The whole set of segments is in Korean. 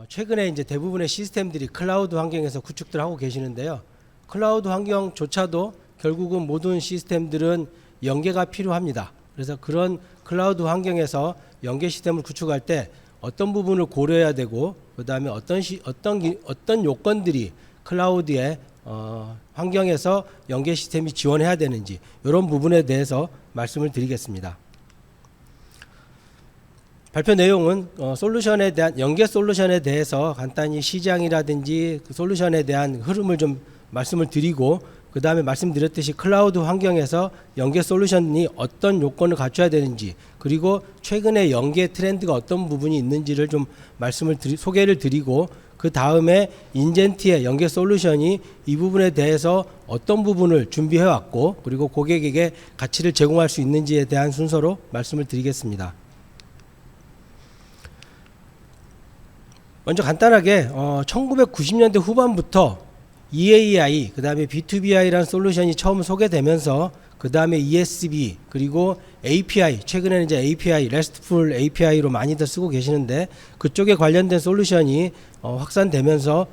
최근에 이제 대부분의 시스템들이 클라우드 환경에서 구축들 하고 계시는데요. 클라우드 환경조차도 결국은 모든 시스템들은 연계가 필요합니다. 그래서 그런 클라우드 환경에서 연계 시스템을 구축할 때 어떤 부분을 고려해야 되고, 그 다음에 어떤 요건들이 클라우드의 환경에서 연계 시스템이 지원해야 되는지, 이런 부분에 대해서 말씀을 드리겠습니다. 발표 내용은 솔루션에 대한 연계 솔루션에 대해서 간단히 시장이라든지 그 솔루션에 대한 흐름을 좀 말씀을 드리고, 그 다음에 말씀드렸듯이 클라우드 환경에서 연계 솔루션이 어떤 요건을 갖춰야 되는지, 그리고 최근에 연계 트렌드가 어떤 부분이 있는지를 좀 소개를 드리고, 그 다음에 인젠티의 연계 솔루션이 이 부분에 대해서 어떤 부분을 준비해 왔고, 그리고 고객에게 가치를 제공할 수 있는지에 대한 순서로 말씀을 드리겠습니다. 먼저 간단하게 1990년대 후반부터 EAI, 그 다음에 B2BI라는 솔루션이 처음 소개되면서 그 다음에 ESB, 그리고 API, 최근에는 이제 API, RESTful API로 많이들 쓰고 계시는데, 그쪽에 관련된 솔루션이 확산되면서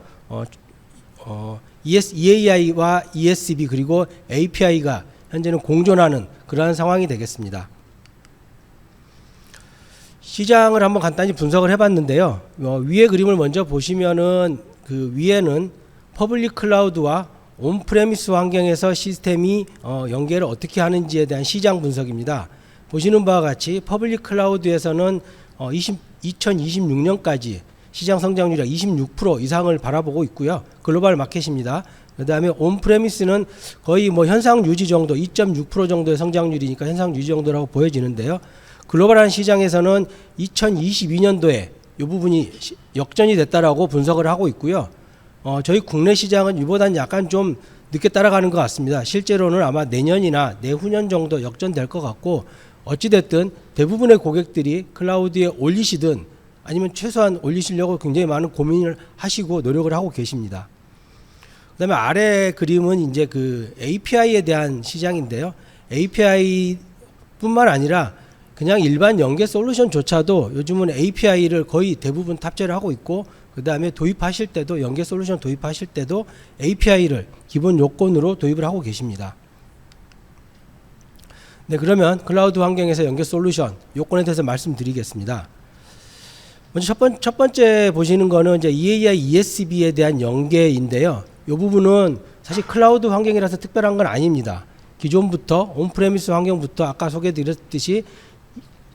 EAI와 ESB 그리고 API가 현재는 공존하는 그러한 상황이 되겠습니다. 시장을 한번 간단히 분석을 해봤는데요. 위에 그림을 먼저 보시면은 그 위에는 퍼블릭 클라우드와 온프레미스 환경에서 시스템이 연계를 어떻게 하는지에 대한 시장 분석입니다. 보시는 바와 같이 퍼블릭 클라우드에서는 2026년까지 시장 성장률이 26% 이상을 바라보고 있고요. 글로벌 마켓입니다. 그 다음에 온프레미스는 거의 현상 유지 정도, 2.6% 정도의 성장률이니까 현상 유지 정도라고 보여지는데요. 글로벌한 시장에서는 2022년도에 이 부분이 역전이 됐다라고 분석을 하고 있고요. 저희 국내 시장은 이보다는 약간 좀 늦게 따라가는 것 같습니다. 실제로는 아마 내년이나 내후년 정도 역전될 것 같고, 어찌됐든 대부분의 고객들이 클라우드에 올리시든 아니면 최소한 올리시려고 굉장히 많은 고민을 하시고 노력을 하고 계십니다. 그 다음에 아래 그림은 이제 그 API에 대한 시장인데요. API 뿐만 아니라 그냥 일반 연계 솔루션조차도 요즘은 API를 거의 대부분 탑재를 하고 있고, 그 다음에 도입하실 때도 연계 솔루션 도입하실 때도 API를 기본 요건으로 도입을 하고 계십니다. 네, 그러면 클라우드 환경에서 연계 솔루션 요건에 대해서 말씀드리겠습니다. 먼저 첫 번째 보시는 거는 이제 EAI, ESB에 대한 연계인데요. 이 부분은 사실 클라우드 환경이라서 특별한 건 아닙니다. 기존부터 온프레미스 환경부터 아까 소개드렸듯이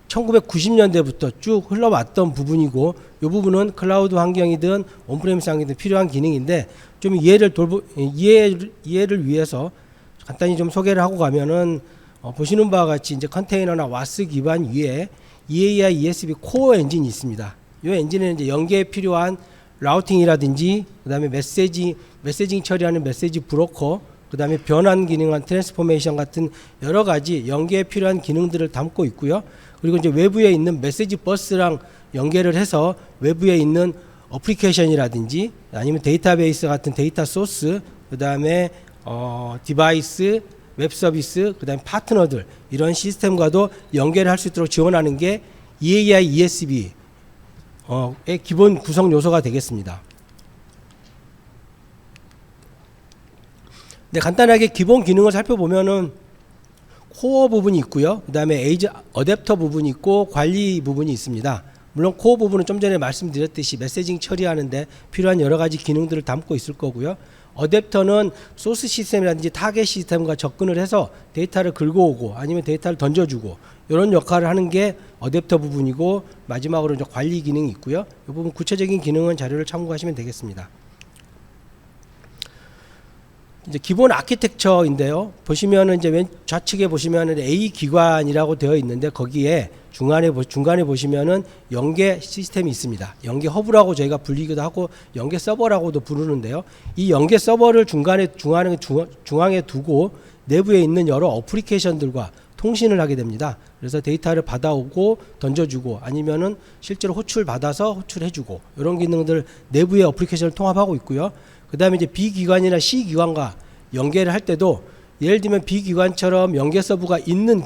1990년대부터 쭉 흘러왔던 부분이고, 이 부분은 클라우드 환경이든 온프레미스 환경이든 필요한 기능인데, 좀 이해를 위해서 간단히 좀 소개를 하고 가면은 보시는 바와 같이 이제 컨테이너나 와스 기반 위에 EAI, ESB 코어 엔진이 있습니다. 이 엔진은 이제 연계에 필요한 라우팅이라든지, 그 다음에 메시징 처리하는 메시지 브로커, 그 다음에 변환 기능한 트랜스포메이션 같은 여러 가지 연계에 필요한 기능들을 담고 있고요. 그리고 이제 외부에 있는 메시지 버스랑 연계를 해서 외부에 있는 어플리케이션이라든지 아니면 데이터베이스 같은 데이터 소스, 그 다음에 디바이스, 웹 서비스, 그 다음에 파트너들, 이런 시스템과도 연계를 할 수 있도록 지원하는 게 EAI, ESB의 기본 구성 요소가 되겠습니다. 네, 간단하게 기본 기능을 살펴보면은 코어 부분이 있고요. 그 다음에 에이지 어댑터 부분이 있고 관리 부분이 있습니다. 물론 코어 부분은 좀 전에 말씀드렸듯이 메시징 처리하는데 필요한 여러 가지 기능들을 담고 있을 거고요. 어댑터는 소스 시스템이라든지 타겟 시스템과 접근을 해서 데이터를 긁어 오고 아니면 데이터를 던져주고 이런 역할을 하는 게 어댑터 부분이고, 마지막으로 이제 관리 기능이 있고요. 이 부분 구체적인 기능은 자료를 참고하시면 되겠습니다. 이제 기본 아키텍처인데요. 보시면은 이제 왼 좌측에 보시면은 A 기관이라고 되어 있는데, 거기에 중간에 보시면은 연계 시스템이 있습니다. 연계 허브라고 저희가 불리기도 하고 연계 서버라고도 부르는데요. 이 연계 서버를 중앙에 두고 내부에 있는 여러 어플리케이션들과 통신을 하게 됩니다. 그래서 데이터를 받아오고 던져주고 아니면은 실제로 호출 받아서 호출해주고, 이런 기능들 내부의 어플리케이션을 통합하고 있고요. 그 다음에 이제 B기관이나 C기관과 연계를 할 때도, 예를 들면 B기관처럼 연계 서버가 있는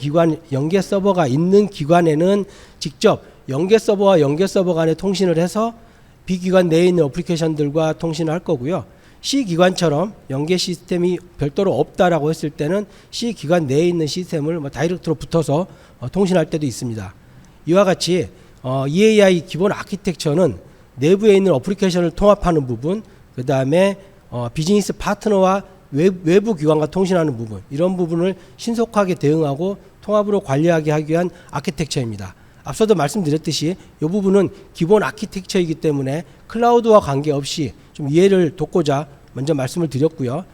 기관에는 직접 연계 서버와 연계 서버 간에 통신을 해서 B 기관 내에 있는 어플리케이션들과 통신을 할 거고요. C 기관처럼 연계 시스템이 별도로 없다라고 했을 때는 C 기관 내에 있는 시스템을 뭐 다이렉트로 붙어서 통신할 때도 있습니다. 이와 같이 EAI 기본 아키텍처는 내부에 있는 어플리케이션을 통합하는 부분, 그 다음에 비즈니스 파트너와 외부 기관과 통신하는 부분, 이런 부분을 신속하게 대응하고 통합으로 관리하게 하기 위한 아키텍처입니다. 앞서도 말씀드렸듯이 이 부분은 기본 아키텍처이기 때문에 클라우드와 관계없이 좀 이해를 돕고자 먼저 말씀을 드렸고요.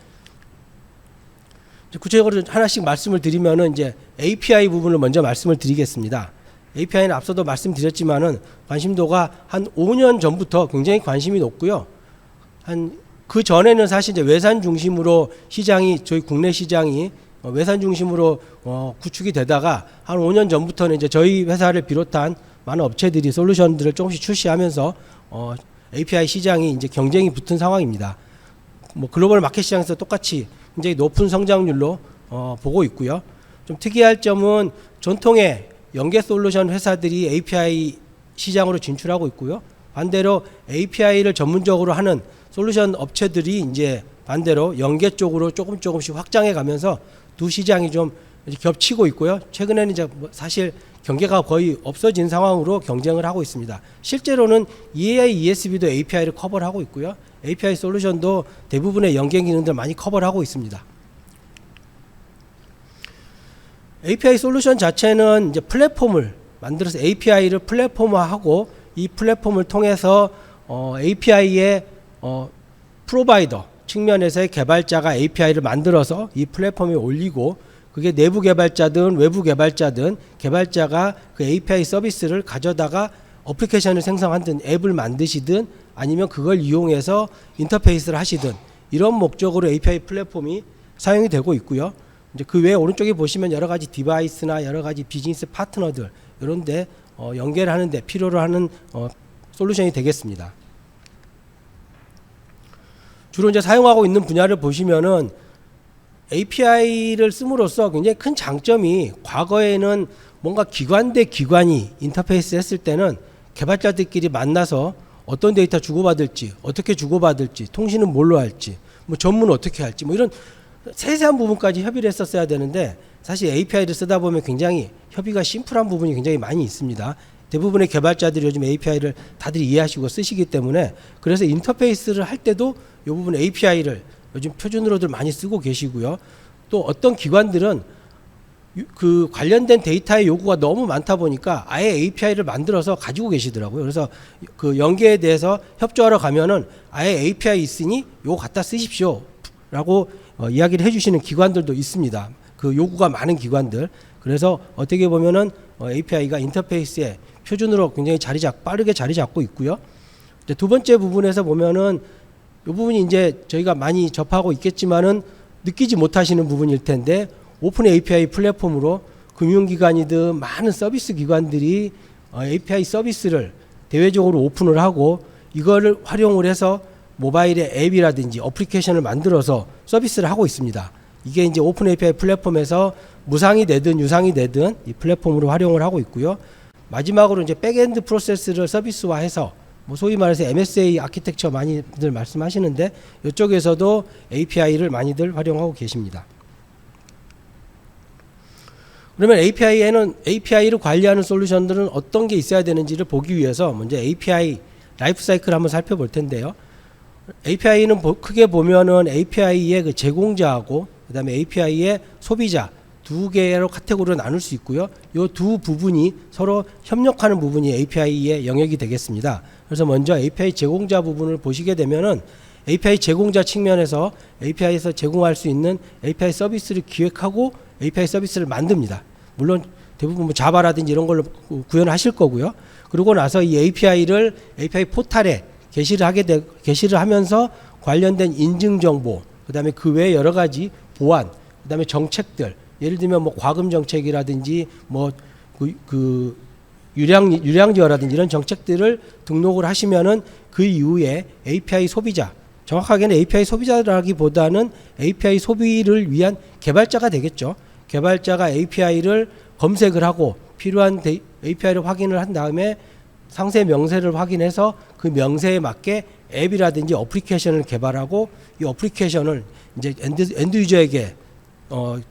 구체적으로 하나씩 말씀을 드리면은 이제 API 부분을 먼저 말씀을 드리겠습니다. API는 앞서도 말씀드렸지만은 관심도가 한 5년 전부터 굉장히 관심이 높고요. 그 전에는 사실 이제 외산 중심으로 시장이, 저희 국내 시장이 외산 중심으로 구축이 되다가 한 5년 전부터는 이제 저희 회사를 비롯한 많은 업체들이 솔루션들을 조금씩 출시하면서 API 시장이 이제 경쟁이 붙은 상황입니다. 뭐 글로벌 마켓 시장에서 똑같이 굉장히 높은 성장률로 보고 있고요. 좀 특이할 점은 전통의 연계 솔루션 회사들이 API 시장으로 진출하고 있고요. 반대로 API를 전문적으로 하는 솔루션 업체들이 이제 반대로 연계 쪽으로 조금씩 확장해 가면서 두 시장이 좀 겹치고 있고요. 최근에는 이제 사실 경계가 거의 없어진 상황으로 경쟁을 하고 있습니다. 실제로는 EAI, ESB도 API를 커버를 하고 있고요. API 솔루션도 대부분의 연계 기능들 많이 커버를 하고 있습니다. API 솔루션 자체는 이제 플랫폼을 만들어서 API를 플랫폼화하고 이 플랫폼을 통해서 API의 프로바이더 측면에서의 개발자가 API를 만들어서 이 플랫폼에 올리고, 그게 내부 개발자든 외부 개발자든 개발자가 그 API 서비스를 가져다가 어플리케이션을 생성하든 앱을 만드시든 아니면 그걸 이용해서 인터페이스를 하시든 이런 목적으로 API 플랫폼이 사용이 되고 있고요. 이제 그 외에 오른쪽에 보시면 여러 가지 디바이스나 여러 가지 비즈니스 파트너들 이런데 연계를 하는데 필요로 하는 솔루션이 되겠습니다. 주로 이제 사용하고 있는 분야를 보시면은 API를 씀으로써 굉장히 큰 장점이, 과거에는 뭔가 기관 대 기관이 인터페이스 했을 때는 개발자들끼리 만나서 어떤 데이터 주고받을지, 어떻게 주고받을지, 통신은 뭘로 할지, 뭐 전문 어떻게 할지, 뭐 이런 세세한 부분까지 협의를 했었어야 되는데, 사실 API를 쓰다 보면 굉장히 협의가 심플한 부분이 굉장히 많이 있습니다. 대부분의 개발자들이 요즘 API를 다들 이해하시고 쓰시기 때문에, 그래서 인터페이스를 할 때도 이 부분 API를 요즘 표준으로들 많이 쓰고 계시고요. 또 어떤 기관들은 그 관련된 데이터의 요구가 너무 많다 보니까 아예 API를 만들어서 가지고 계시더라고요. 그래서 그 연계에 대해서 협조하러 가면은 아예 API 있으니 요거 갖다 쓰십시오 라고 이야기를 해주시는 기관들도 있습니다. 그 요구가 많은 기관들. 그래서 어떻게 보면은 API가 인터페이스에 표준으로 굉장히 빠르게 자리 잡고 있고요. 이제 두 번째 부분에서 보면은 이 부분이 이제 저희가 많이 접하고 있겠지만은 느끼지 못하시는 부분일 텐데, 오픈 API 플랫폼으로 금융기관이든 많은 서비스 기관들이 API 서비스를 대외적으로 오픈을 하고 이거를 활용을 해서 모바일의 앱이라든지 어플리케이션을 만들어서 서비스를 하고 있습니다. 이게 이제 오픈 API 플랫폼에서 무상이 되든 유상이 되든 이 플랫폼으로 활용을 하고 있고요. 마지막으로 이제 백엔드 프로세스를 서비스화해서 뭐 소위 말해서 MSA 아키텍처 많이들 말씀하시는데, 이쪽에서도 API를 많이들 활용하고 계십니다. 그러면 API를 관리하는 솔루션들은 어떤 게 있어야 되는지를 보기 위해서 먼저 API 라이프 사이클을 한번 살펴볼 텐데요. API는 크게 보면은 API의 그 제공자하고 그다음에 API의 소비자 두 개로 카테고리로 나눌 수 있고요. 이 두 부분이 서로 협력하는 부분이 API의 영역이 되겠습니다. 그래서 먼저 API 제공자 부분을 보시게 되면은 API 제공자 측면에서 API에서 제공할 수 있는 API 서비스를 기획하고 API 서비스를 만듭니다. 물론 대부분 뭐 자바라든지 이런 걸로 구현하실 거고요. 그러고 나서 이 API를 API 포탈에 게시를 하면서 관련된 인증 정보, 그다음에 그 외에 여러 가지 보안, 그다음에 정책들, 예를 들면 뭐 과금 정책이라든지 뭐 그 유량지어라든지 이런 정책들을 등록을 하시면은 그 이후에 API 소비자, 정확하게는 API 소비자라기보다는 API 소비를 위한 개발자가 되겠죠. 개발자가 API를 검색을 하고 필요한 API를 확인을 한 다음에 상세 명세를 확인해서 그 명세에 맞게 앱이라든지 어플리케이션을 개발하고 이 어플리케이션을 이제 엔드 유저에게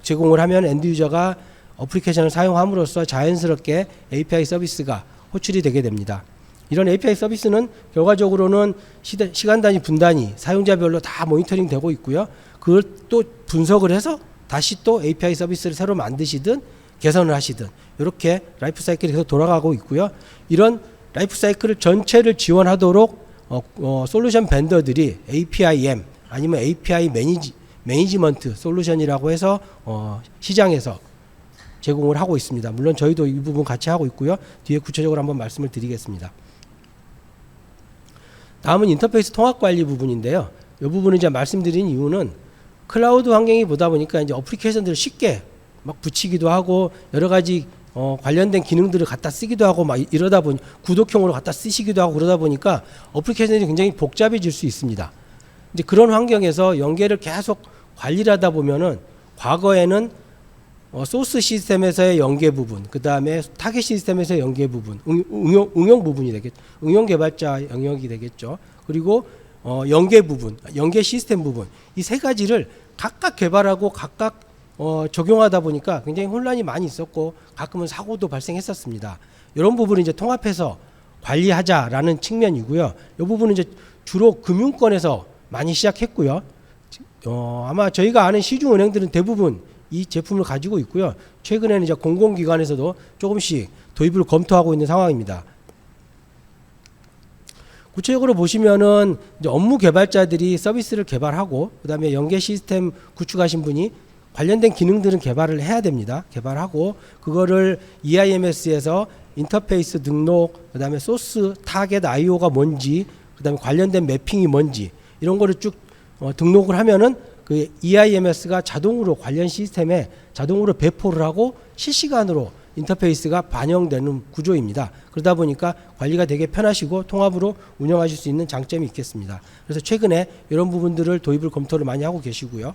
제공을 하면 엔드 유저가 어플리케이션을 사용함으로써 자연스럽게 API 서비스가 호출이 되게 됩니다. 이런 API 서비스는 결과적으로는 시간 단위, 분 단위, 사용자별로 다 모니터링 되고 있고요. 그걸 또 분석을 해서 다시 또 API 서비스를 새로 만드시든 개선을 하시든 이렇게 라이프 사이클이 계속 돌아가고 있고요. 이런 라이프 사이클을 전체를 지원하도록 솔루션 벤더들이 APIM 아니면 API 매니지먼트 솔루션이라고 해서 시장에서 제공을 하고 있습니다. 물론 저희도 이 부분 같이 하고 있고요. 뒤에 구체적으로 한번 말씀을 드리겠습니다. 다음은 인터페이스 통합 관리 부분인데요. 이 부분을 이제 말씀드린 이유는 클라우드 환경이 보다 보니까 이제 어플리케이션들을 쉽게 막 붙이기도 하고 여러 가지 관련된 기능들을 갖다 쓰기도 하고 막 이러다 보니 구독형으로 갖다 쓰시기도 하고 그러다 보니까 어플리케이션이 굉장히 복잡해질 수 있습니다. 이제 그런 환경에서 연계를 계속 관리를 하다 보면은 과거에는 소스 시스템에서의 연계 부분, 그 다음에 타겟 시스템에서의 연계 부분, 응용 부분이 되겠죠. 응용 개발자 영역이 되겠죠. 그리고 연계 부분, 연계 시스템 부분, 이 세 가지를 각각 개발하고 각각 적용하다 보니까 굉장히 혼란이 많이 있었고 가끔은 사고도 발생했었습니다. 이런 부분을 이제 통합해서 관리하자라는 측면이고요. 이 부분은 이제 주로 금융권에서 많이 시작했고요. 아마 저희가 아는 시중은행들은 대부분 이 제품을 가지고 있고요. 최근에는 이제 공공기관에서도 조금씩 도입을 검토하고 있는 상황입니다. 구체적으로 보시면은 이제 업무 개발자들이 서비스를 개발하고 그다음에 연계 시스템 구축하신 분이 관련된 기능들은 개발을 해야 됩니다. 개발하고 그거를 EIMS에서 인터페이스 등록, 그다음에 소스 타겟 IO가 뭔지, 그다음에 관련된 매핑이 뭔지 이런 거를 쭉 등록을 하면은 그 EIMS가 자동으로 관련 시스템에 자동으로 배포를 하고 실시간으로 인터페이스가 반영되는 구조입니다. 그러다 보니까 관리가 되게 편하시고 통합으로 운영하실 수 있는 장점이 있겠습니다. 그래서 최근에 이런 부분들을 도입을 검토를 많이 하고 계시고요.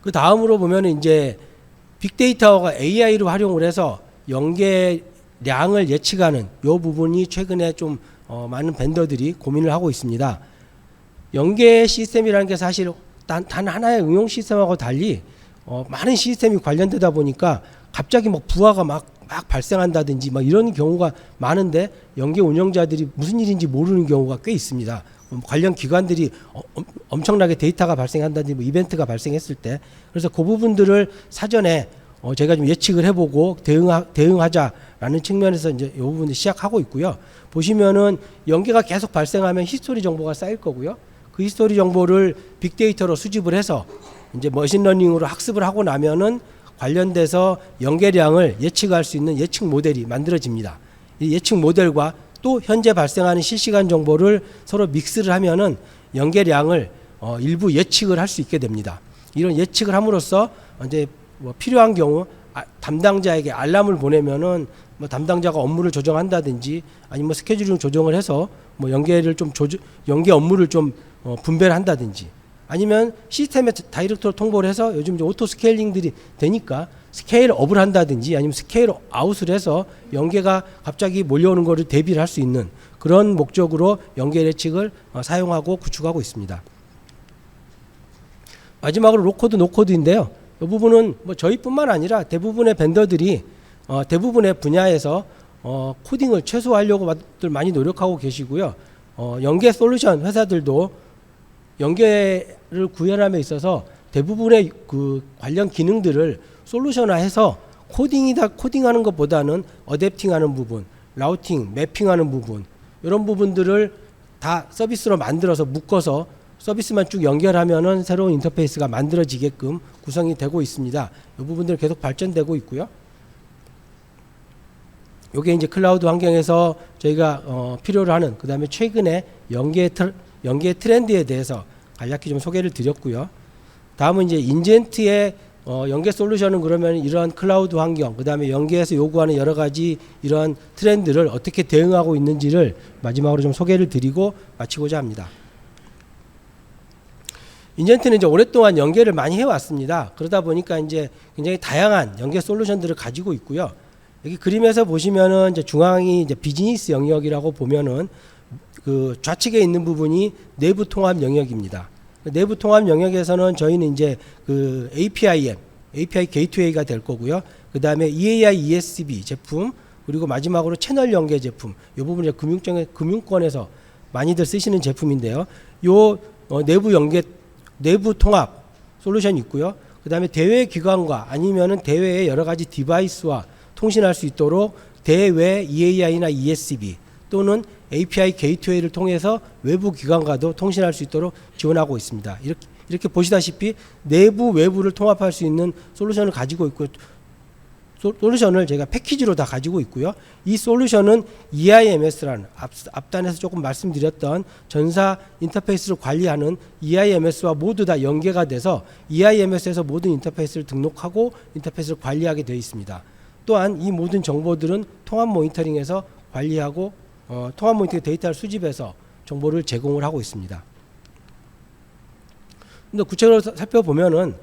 그 다음으로 보면 이제 빅데이터가 AI로 활용을 해서 연계량을 예측하는 이 부분이 최근에 좀 많은 벤더들이 고민을 하고 있습니다. 연계 시스템이라는 게 사실 단 하나의 응용 시스템하고 달리 많은 시스템이 관련되다 보니까 갑자기 막 부하가 막 발생한다든지 막 이런 경우가 많은데 연계 운영자들이 무슨 일인지 모르는 경우가 꽤 있습니다. 관련 기관들이 엄청나게 데이터가 발생한다든지 뭐 이벤트가 발생했을 때 그래서 그 부분들을 사전에 제가 좀 예측을 해보고 대응하자라는 측면에서 이제 이 부분을 시작하고 있고요. 보시면은 연계가 계속 발생하면 히스토리 정보가 쌓일 거고요. 그 히스토리 정보를 빅데이터로 수집을 해서 이제 머신러닝으로 학습을 하고 나면은 관련돼서 연계량을 예측할 수 있는 예측 모델이 만들어집니다. 이 예측 모델과 또 현재 발생하는 실시간 정보를 서로 믹스를 하면은 연계량을 일부 예측을 할 수 있게 됩니다. 이런 예측을 함으로써 이제 뭐 필요한 경우 담당자에게 알람을 보내면은 뭐 담당자가 업무를 조정한다든지 아니면 뭐 스케줄링 조정을 해서 뭐 연계를 좀 연계 업무를 좀 분배를 한다든지 아니면 시스템에 다이렉트로 통보를 해서 요즘 이제 오토 스케일링들이 되니까 스케일업을 한다든지 아니면 스케일 아웃을 해서 연계가 갑자기 몰려오는 것을 대비를 할 수 있는 그런 목적으로 연계 예측을 사용하고 구축하고 있습니다. 마지막으로 로코드 노코드인데요. 이 부분은 뭐 저희뿐만 아니라 대부분의 벤더들이 대부분의 분야에서 코딩을 최소화하려고 많이 노력하고 계시고요. 연계 솔루션 회사들도 연계를 구현함에 있어서 대부분의 그 관련 기능들을 솔루션화해서 코딩하는 것보다는 어댑팅하는 부분, 라우팅, 매핑하는 부분 이런 부분들을 다 서비스로 만들어서 묶어서 서비스만 쭉 연결하면은 새로운 인터페이스가 만들어지게끔 구성이 되고 있습니다. 이 부분들 계속 발전되고 있고요. 이게 이제 클라우드 환경에서 저희가 필요로 하는 그 다음에 최근에 연계 트렌드에 대해서 간략히 좀 소개를 드렸고요. 다음은 이제 인젠트의 연계 솔루션은 그러면 이러한 클라우드 환경, 그 다음에 연계에서 요구하는 여러 가지 이러한 트렌드를 어떻게 대응하고 있는지를 마지막으로 좀 소개를 드리고 마치고자 합니다. 인젠트는 이제 오랫동안 연계를 많이 해왔습니다. 그러다 보니까 이제 굉장히 다양한 연계 솔루션들을 가지고 있고요. 여기 그림에서 보시면은 이제 중앙이 이제 비즈니스 영역이라고 보면은 그 좌측에 있는 부분이 내부 통합 영역입니다. 내부 통합 영역에서는 저희는 이제 그 API 게이트웨이가 될 거고요. 그 다음에 EAI, ESB 제품, 그리고 마지막으로 채널 연계 제품. 이 부분이 금융권에서 많이들 쓰시는 제품인데요. 요 내부 통합 솔루션이 있고요. 그 다음에 대외 기관과 아니면은 대외의 여러 가지 디바이스와 통신할 수 있도록 대외 EAI나 ESB 또는 API 게이트웨이를 통해서 외부 기관과도 통신할 수 있도록 지원하고 있습니다. 이렇게 보시다시피 내부 외부를 통합할 수 있는 솔루션을 가지고 있고, 솔루션을 제가 패키지로 다 가지고 있고요. 이 솔루션은 EIMS라는 앞단에서 조금 말씀드렸던 전사 인터페이스를 관리하는 EIMS와 모두 다 연계가 돼서 EIMS에서 모든 인터페이스를 등록하고 인터페이스를 관리하게 되어 있습니다. 또한 이 모든 정보들은 통합 모니터링에서 관리하고 통합 모니터링 데이터를 수집해서 정보를 제공을 하고 있습니다. 근데 구체적으로 살펴보면은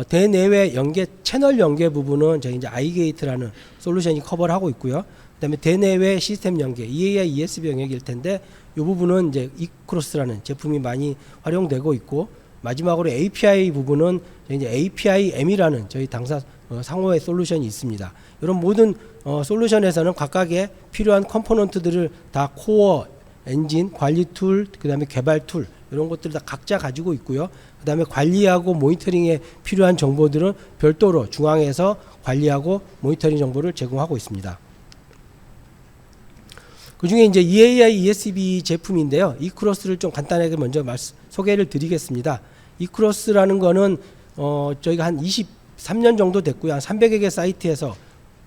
대내외 연계 채널 연계 부분은 저희 이제 아이게이트라는 솔루션이 커버를 하고 있고요. 그다음에 대내외 시스템 연계 EAI, ESB 영역일 텐데 이 부분은 이제 이크로스라는 제품이 많이 활용되고 있고, 마지막으로 API 부분은 저희 이제 API-M이라는 저희 당사 상호의 솔루션이 있습니다. 이런 모든 솔루션에서는 각각의 필요한 컴포넌트들을 다 코어, 엔진, 관리 툴, 그다음에 개발 툴 이런 것들을 다 각자 가지고 있고요. 그 다음에 관리하고 모니터링에 필요한 정보들은 별도로 중앙에서 관리하고 모니터링 정보를 제공하고 있습니다. 그 중에 이제 EAI, ESB 제품인데요. 이크로스를 좀 간단하게 먼저 소개를 드리겠습니다. 이크로스라는 거는 저희가 한 23년 정도 됐고요. 한 300여 개 사이트에서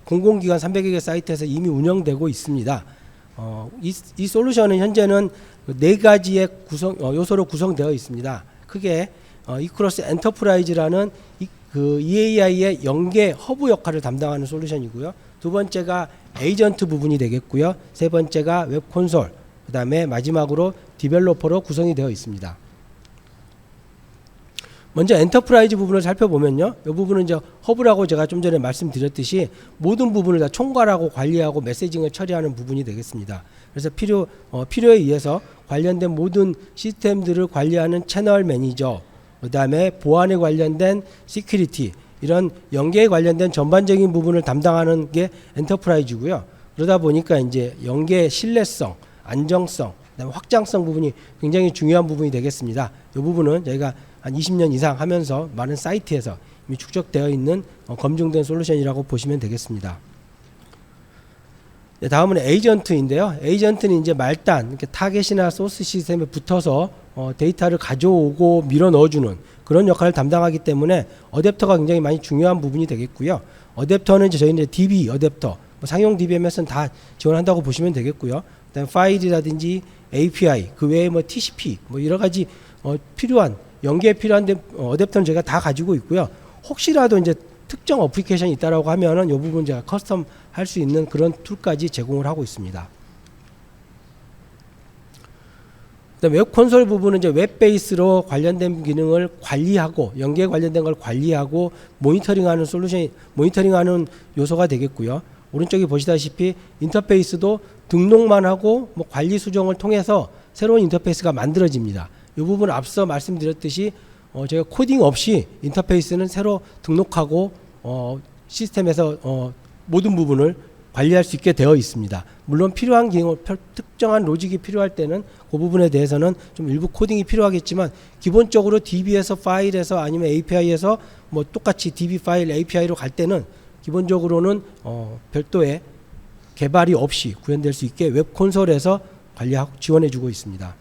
공공기관 300여 개 사이트에서 이미 운영되고 있습니다. 이 솔루션은 현재는 4가지의 요소로 구성되어 있습니다. 크게 이크로스 엔터프라이즈라는 그 EAI의 연계 허브 역할을 담당하는 솔루션이고요. 두 번째가 에이전트 부분이 되겠고요. 세 번째가 웹 콘솔, 그 다음에 마지막으로 디벨로퍼로 구성이 되어 있습니다. 먼저 엔터프라이즈 부분을 살펴보면요. 이 부분은 이제 허브라고 제가 좀 전에 말씀드렸듯이 모든 부분을 다 총괄하고 관리하고 메시징을 처리하는 부분이 되겠습니다. 그래서 필요에 의해서 관련된 모든 시스템들을 관리하는 채널 매니저, 그 다음에 보안에 관련된 시큐리티, 이런 연계에 관련된 전반적인 부분을 담당하는 게 엔터프라이즈고요. 그러다 보니까 이제 연계의 신뢰성, 안정성, 그다음에 확장성 부분이 굉장히 중요한 부분이 되겠습니다. 이 부분은 저희가 한 20년 이상 하면서 많은 사이트에서 이미 축적되어 있는 검증된 솔루션이라고 보시면 되겠습니다. 네, 다음은 에이전트인데요. 에이전트는 이제 말단, 이렇게 타겟이나 소스 시스템에 붙어서 데이터를 가져오고 밀어 넣어주는 그런 역할을 담당하기 때문에 어댑터가 굉장히 많이 중요한 부분이 되겠고요. 어댑터는 이제 저희는 DB 어댑터, 상용 DBMS는 다 지원한다고 보시면 되겠고요. 그다음에 파일이라든지 API, 그 외에 TCP, 여러 가지 필요한 연계에 필요한 어댑터는 제가 다 가지고 있고요. 혹시라도 이제 특정 어플리케이션이 있다라고 하면은 이 부분 제가 커스텀 할 수 있는 그런 툴까지 제공을 하고 있습니다. 그다음에 웹 콘솔 부분은 이제 웹 베이스로 관련된 기능을 관리하고 연계에 관련된 걸 관리하고 모니터링하는 모니터링하는 요소가 되겠고요. 오른쪽에 보시다시피 인터페이스도 등록만 하고 관리 수정을 통해서 새로운 인터페이스가 만들어집니다. 이 부분은 앞서 말씀드렸듯이 제가 코딩 없이 인터페이스는 새로 등록하고 시스템에서 모든 부분을 관리할 수 있게 되어 있습니다. 물론 필요한 기능, 특정한 로직이 필요할 때는 그 부분에 대해서는 좀 일부 코딩이 필요하겠지만 기본적으로 DB에서 파일에서 아니면 API에서 똑같이 DB 파일 API로 갈 때는 기본적으로는 별도의 개발이 없이 구현될 수 있게 웹 콘솔에서 관리하고 지원해주고 있습니다.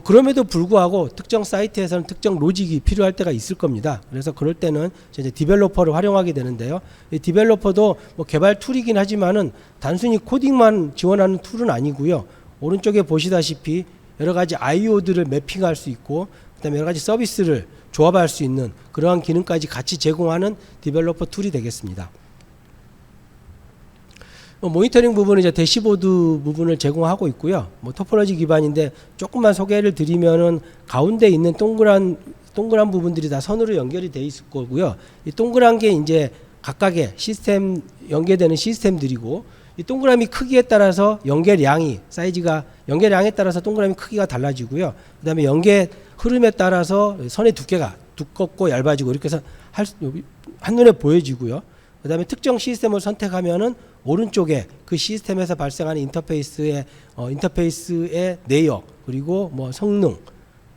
그럼에도 불구하고 특정 사이트에서는 특정 로직이 필요할 때가 있을 겁니다. 그래서 그럴 때는 이제 디벨로퍼를 활용하게 되는데요. 이 디벨로퍼도 개발 툴이긴 하지만은 단순히 코딩만 지원하는 툴은 아니고요. 오른쪽에 보시다시피 여러 가지 IO들을 매핑할 수 있고, 그다음에 여러 가지 서비스를 조합할 수 있는 그러한 기능까지 같이 제공하는 디벨로퍼 툴이 되겠습니다. 모니터링 부분은 이제 대시보드 부분을 제공하고 있고요. 토포로지 기반인데 조금만 소개를 드리면은 가운데 있는 동그란 부분들이 다 선으로 연결이 돼 있을 거고요. 이 동그란 게 이제 각각의 시스템 연계되는 시스템들이고 이 동그라미 크기에 따라서 연계량이 사이즈가 연계량에 따라서 동그라미 크기가 달라지고요. 그다음에 연계 흐름에 따라서 선의 두께가 두껍고 얇아지고 이렇게 해서 한눈에 보여지고요. 그다음에 특정 시스템을 선택하면은 오른쪽에 그 시스템에서 발생하는 인터페이스의 내역 그리고 뭐 성능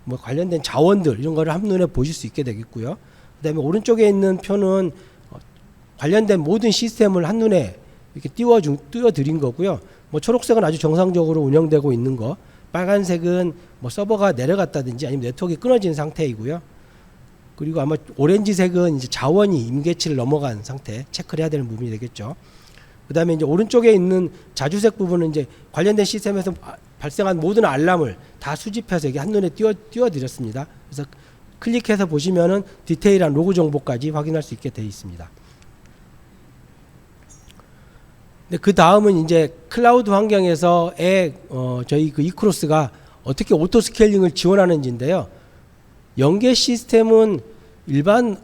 뭐 관련된 자원들 이런 거를 한눈에 보실 수 있게 되겠고요. 그다음에 오른쪽에 있는 표는 관련된 모든 시스템을 한눈에 이렇게 띄워드린 거고요. 뭐 초록색은 아주 정상적으로 운영되고 있는 거, 빨간색은 뭐 서버가 내려갔다든지 아니면 네트워크가 끊어진 상태이고요. 그리고 아마 오렌지색은 이제 자원이 임계치를 넘어간 상태 체크를 해야 되는 부분이 되겠죠. 그다음에 이제 오른쪽에 있는 자주색 부분은 이제 관련된 시스템에서 발생한 모든 알람을 다 수집해서 이게 한눈에 띄워드렸습니다. 그래서 클릭해서 보시면은 디테일한 로그 정보까지 확인할 수 있게 되어 있습니다. 그 다음은 이제 클라우드 환경에서의 저희 그 이크로스가 어떻게 오토 스케일링을 지원하는지인데요. 연계 시스템은 일반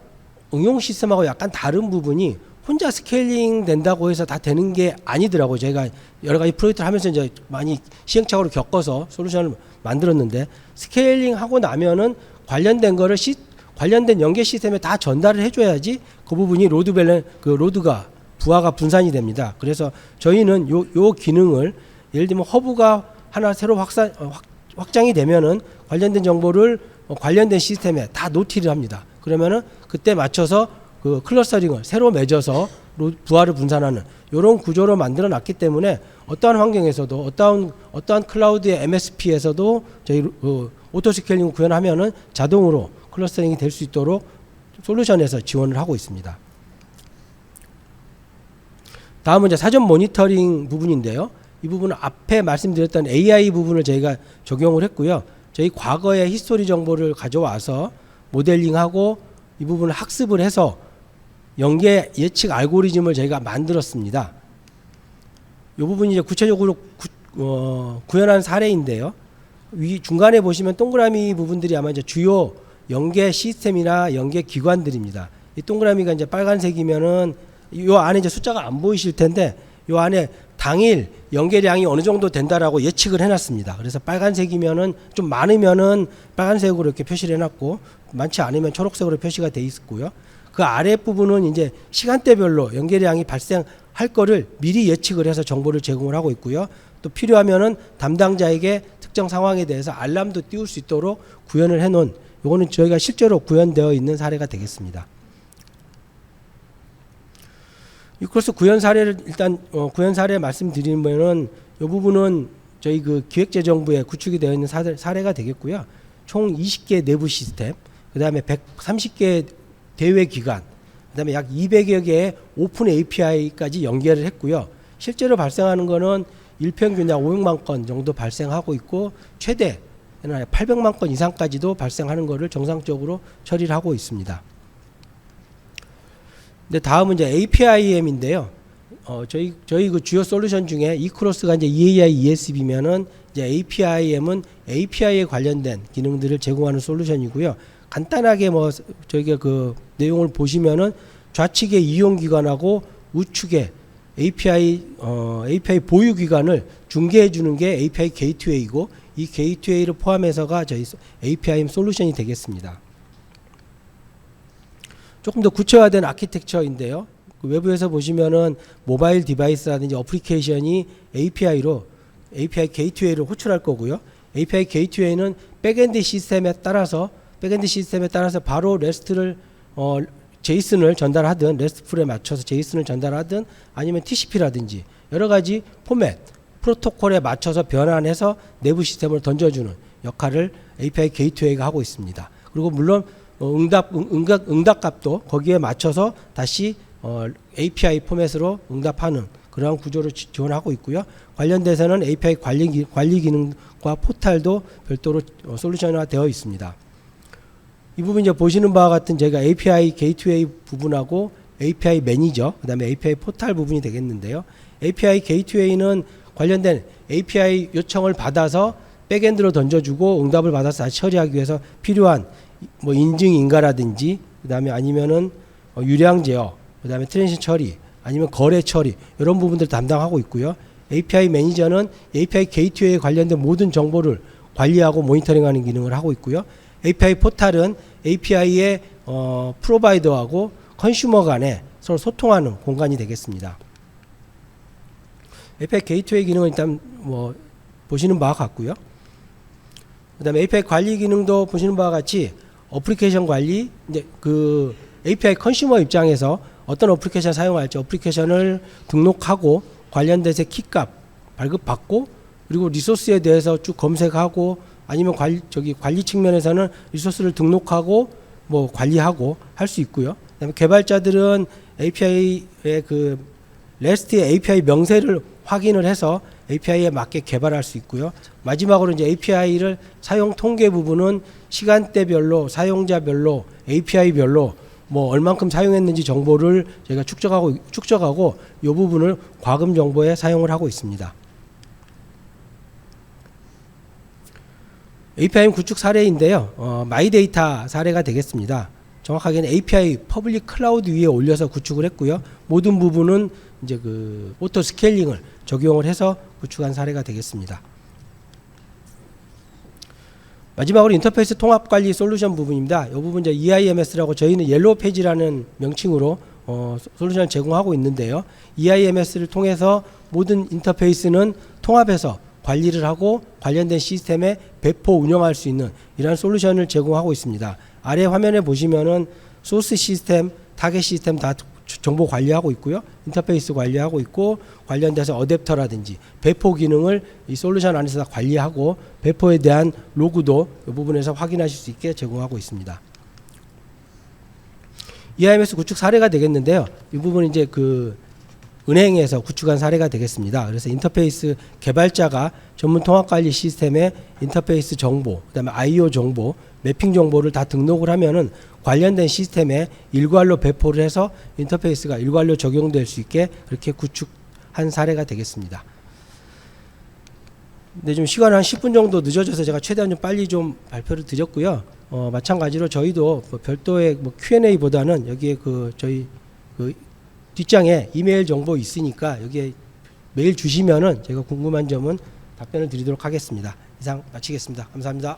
응용 시스템하고 약간 다른 부분이 혼자 스케일링 된다고 해서 다 되는 게 아니더라고요. 제가 여러 가지 프로젝트를 하면서 이제 많이 시행착오를 겪어서 솔루션을 만들었는데 스케일링 하고 나면은 관련된 거를 관련된 연계 시스템에 다 전달을 해줘야지 그 부분이 로드가 부하가 분산이 됩니다. 그래서 저희는 요 기능을 예를 들면 허브가 하나 새로 확장이 되면은 관련된 정보를 관련된 시스템에 다 노티를 합니다. 그러면은 그때 맞춰서 그 클러스터링을 새로 맺어서 부하를 분산하는 이런 구조로 만들어 놨기 때문에 어떠한 환경에서도 어떠한 클라우드의 MSP에서도 저희 오토 스케일링을 구현하면은 자동으로 클러스터링이 될 수 있도록 솔루션에서 지원을 하고 있습니다. 다음은 이제 사전 모니터링 부분인데요. 이 부분은 앞에 말씀드렸던 AI 부분을 저희가 적용을 했고요. 저희 과거의 히스토리 정보를 가져와서 모델링하고 이 부분을 학습을 해서 연계 예측 알고리즘을 저희가 만들었습니다. 이 부분이 이제 구체적으로 구현한 사례인데요. 중간에 보시면 동그라미 부분들이 아마 이제 주요 연계 시스템이나 연계 기관들입니다. 이 동그라미가 이제 빨간색이면은 요 안에 이제 숫자가 안 보이실 텐데 요 안에 당일 연계량이 어느 정도 된다라고 예측을 해놨습니다. 그래서 빨간색이면은 좀 많으면은 빨간색으로 이렇게 표시를 해놨고 많지 않으면 초록색으로 표시가 돼 있고요. 그 아래 부분은 이제 시간대별로 연계량이 발생할 거를 미리 예측을 해서 정보를 제공을 하고 있고요. 또 필요하면은 담당자에게 특정 상황에 대해서 알람도 띄울 수 있도록 구현을 해놓은 요거는 저희가 실제로 구현되어 있는 사례가 되겠습니다. 이크로스 구현 사례를 일단 구현 사례 말씀드리면은 이 부분은 저희 그 기획재정부에 구축이 되어 있는 사례가 되겠고요. 총 20개 내부 시스템, 그다음에 130개 대외 기관, 그다음에 약 200여 개의 오픈 API까지 연계를 했고요. 실제로 발생하는 거는 일평균 약 500만 건 정도 발생하고 있고 최대 800만 건 이상까지도 발생하는 거를 정상적으로 처리를 하고 있습니다. 네, 다음은 이제 APIM인데요. 저희 그 주요 솔루션 중에 이크로스가 이제 EAI ESB면은 이제 APIM은 API에 관련된 기능들을 제공하는 솔루션이고요. 간단하게 뭐 저희가 그 내용을 보시면은 좌측의 이용 기관하고 우측에 API 보유 기관을 중개해 주는 게 API 게이트웨이고 이 게이트웨이를 포함해서가 저희 APIM 솔루션이 되겠습니다. 조금 더 구체화된 아키텍처인데요. 그 외부에서 보시면은 모바일 디바이스라든지 어플리케이션이 API 게이트웨이를 호출할 거고요. API 게이트웨이는 백엔드 시스템에 따라서 바로 REST를 제이슨을 전달하든 REST풀에 맞춰서 제이슨을 전달하든 아니면 TCP라든지 여러 가지 포맷 프로토콜에 맞춰서 변환해서 내부 시스템을 던져주는 역할을 API 게이트웨이가 하고 있습니다. 그리고 물론 응답값도 거기에 맞춰서 다시 API 포맷으로 응답하는 그러한 구조를 지원하고 있고요. 관련돼서는 API 관리 기능과 포탈도 별도로 솔루션화 되어 있습니다. 이 부분 이제 보시는 바와 같은 저희가 API 게이트웨이 부분하고 API 매니저, 그다음에 API 포탈 부분이 되겠는데요. API 게이트웨이는 관련된 API 요청을 받아서 백엔드로 던져주고 응답을 받아서 다시 처리하기 위해서 필요한 뭐 인증 인가라든지 그다음에 아니면은 유량 제어 그다음에 트랜지션 처리, 아니면 거래 처리 이런 부분들을 담당하고 있고요. API 매니저는 API 게이트웨이에 관련된 모든 정보를 관리하고 모니터링하는 기능을 하고 있고요. API 포탈은 API의 프로바이더하고 컨슈머 간에 서로 소통하는 공간이 되겠습니다. API 게이트웨이 기능은 일단 뭐 보시는 바와 같고요. 그다음에 API 관리 기능도 보시는 바와 같이 어플리케이션 관리, 이제 그 API 컨슈머 입장에서 어떤 어플리케이션 사용할지 어플리케이션을 등록하고 관련돼서 키값 발급받고, 그리고 리소스에 대해서 쭉 검색하고, 아니면 관리 측면에서는 리소스를 등록하고 뭐 관리하고 할 수 있고요. 그다음에 개발자들은 API의 그 REST의 API 명세를 확인을 해서 API에 맞게 개발할 수 있고요. 마지막으로 이제 API를 사용 통계 부분은 시간대별로, 사용자별로, API별로 뭐 얼만큼 사용했는지 정보를 저희가 축적하고 이 부분을 과금 정보에 사용을 하고 있습니다. API 구축 사례인데요. 마이데이터 사례가 되겠습니다. 정확하게는 API 퍼블릭 클라우드 위에 올려서 구축을 했고요. 모든 부분은 이제 그 오토 스케일링을 적용을 해서 구축한 사례가 되겠습니다. 마지막으로 인터페이스 통합 관리 솔루션 부분입니다. 이 부분 이제 EIMS라고 저희는 옐로우 페이지라는 명칭으로 솔루션을 제공하고 있는데요. EIMS를 통해서 모든 인터페이스는 통합해서 관리를 하고 관련된 시스템에 배포 운영할 수 있는 이러한 솔루션을 제공하고 있습니다. 아래 화면에 보시면은 소스 시스템, 타겟 시스템 다 정보 관리하고 있고요. 인터페이스 관리하고 있고, 관련돼서 어댑터라든지 배포 기능을 이 솔루션 안에서 다 관리하고 배포에 대한 로그도 이 부분에서 확인하실 수 있게 제공하고 있습니다. EIMS 구축 사례가 되겠는데요. 이 부분은 이제 그 은행에서 구축한 사례가 되겠습니다. 그래서 인터페이스 개발자가 전문 통합 관리 시스템의 인터페이스 정보, 그다음에 IO 정보, 매핑 정보를 다 등록을 하면은 관련된 시스템에 일괄로 배포를 해서 인터페이스가 일괄로 적용될 수 있게 그렇게 구축한 사례가 되겠습니다. 근데 좀 시간은 한 10분 정도 늦어져서 제가 최대한 좀 빨리 좀 발표를 드렸고요. 마찬가지로 저희도 뭐 별도의 뭐 Q&A보다는 여기에 그 저희 그 뒷장에 이메일 정보 있으니까 여기에 메일 주시면은 제가 궁금한 점은 답변을 드리도록 하겠습니다. 이상 마치겠습니다. 감사합니다.